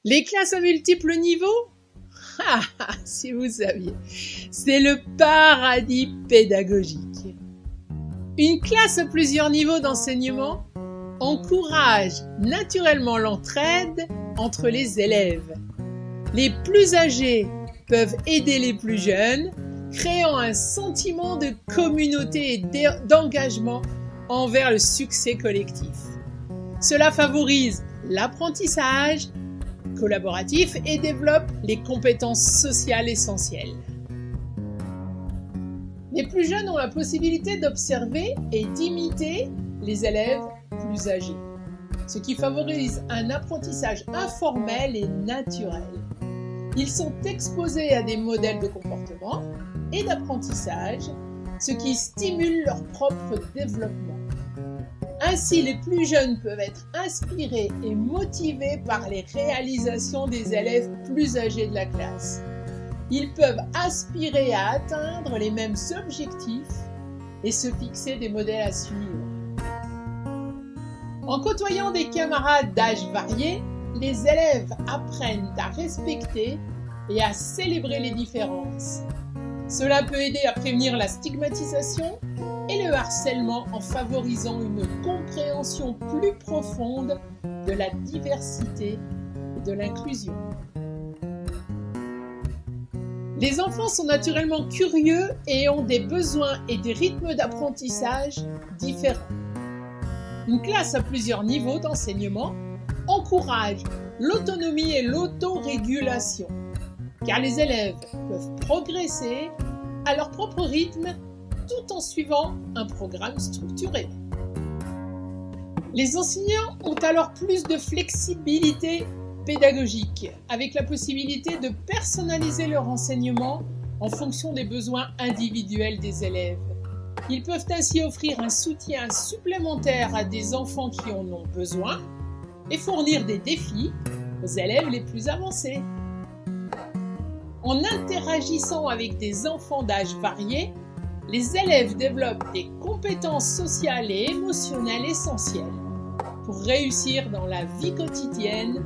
Les classes à multiples niveaux? Si vous saviez, c'est le paradis pédagogique. Une classe à plusieurs niveaux d'enseignement encourage naturellement l'entraide entre les élèves. Les plus âgés peuvent aider les plus jeunes, créant un sentiment de communauté et d'engagement envers le succès collectif. Cela favorise l'apprentissage collaboratif et développe les compétences sociales essentielles. Les plus jeunes ont la possibilité d'observer et d'imiter les élèves plus âgés, ce qui favorise un apprentissage informel et naturel. Ils sont exposés à des modèles de comportement et d'apprentissage, ce qui stimule leur propre développement. Ainsi, les plus jeunes peuvent être inspirés et motivés par les réalisations des élèves plus âgés de la classe. Ils peuvent aspirer à atteindre les mêmes objectifs et se fixer des modèles à suivre. En côtoyant des camarades d'âge variés, les élèves apprennent à respecter et à célébrer les différences. Cela peut aider à prévenir la stigmatisation et le harcèlement en favorisant une compréhension plus profonde de la diversité et de l'inclusion. Les enfants sont naturellement curieux et ont des besoins et des rythmes d'apprentissage différents. Une classe à plusieurs niveaux d'enseignement encourage l'autonomie et l'autorégulation, car les élèves peuvent progresser à leur propre rythme tout en suivant un programme structuré. Les enseignants ont alors plus de flexibilité pédagogique, avec la possibilité de personnaliser leur enseignement en fonction des besoins individuels des élèves. Ils peuvent ainsi offrir un soutien supplémentaire à des enfants qui en ont besoin et fournir des défis aux élèves les plus avancés. En interagissant avec des enfants d'âge variés, les élèves développent des compétences sociales et émotionnelles essentielles pour réussir dans la vie quotidienne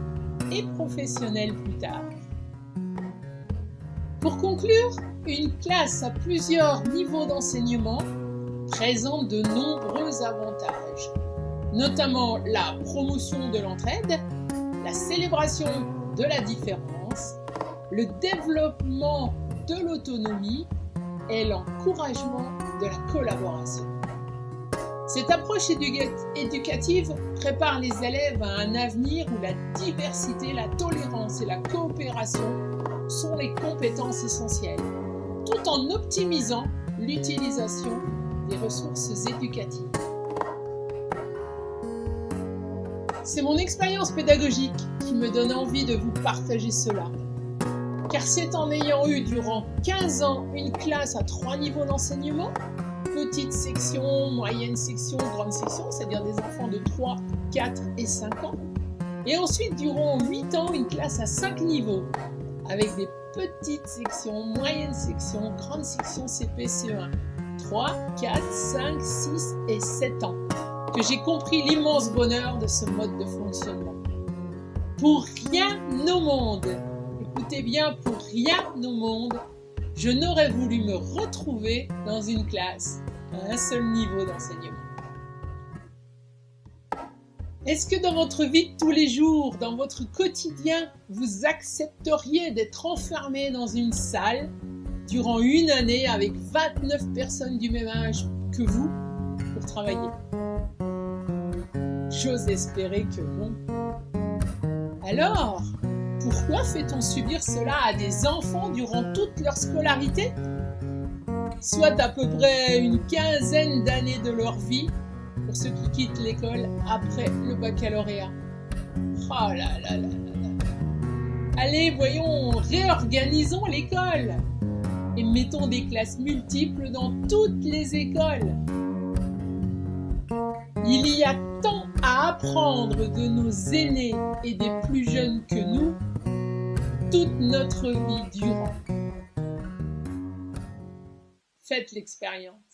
et professionnelle plus tard. Pour conclure, une classe à plusieurs niveaux d'enseignement présente de nombreux avantages, notamment la promotion de l'entraide, la célébration de la différence, le développement de l'autonomie et l'encouragement de la collaboration. Cette approche éducative prépare les élèves à un avenir où la diversité, la tolérance et la coopération sont les compétences essentielles, tout en optimisant l'utilisation des ressources éducatives. C'est mon expérience pédagogique qui me donne envie de vous partager cela. Car c'est en ayant eu durant 15 ans une classe à 3 niveaux d'enseignement, petite section, moyenne section, grande section, c'est-à-dire des enfants de 3, 4 et 5 ans, et ensuite durant 8 ans une classe à 5 niveaux, avec des petites sections, moyenne section, grande section CP, CE1, 3, 4, 5, 6 et 7 ans, que j'ai compris l'immense bonheur de ce mode de fonctionnement. Pour rien au monde, écoutez bien, pour rien au monde, je n'aurais voulu me retrouver dans une classe à un seul niveau d'enseignement. Est-ce que dans votre vie de tous les jours, dans votre quotidien, vous accepteriez d'être enfermé dans une salle durant une année avec 29 personnes du même âge que vous pour travailler? J'ose espérer que non. Alors, pourquoi fait-on subir cela à des enfants durant toute leur scolarité? Soit à peu près une quinzaine d'années de leur vie pour ceux qui quittent l'école après le baccalauréat. Oh là là là là là. Allez, voyons, réorganisons l'école et mettons des classes multiples dans toutes les écoles. Il y a tant à apprendre de nos aînés et des plus jeunes que nous, toute notre vie durant. Faites l'expérience.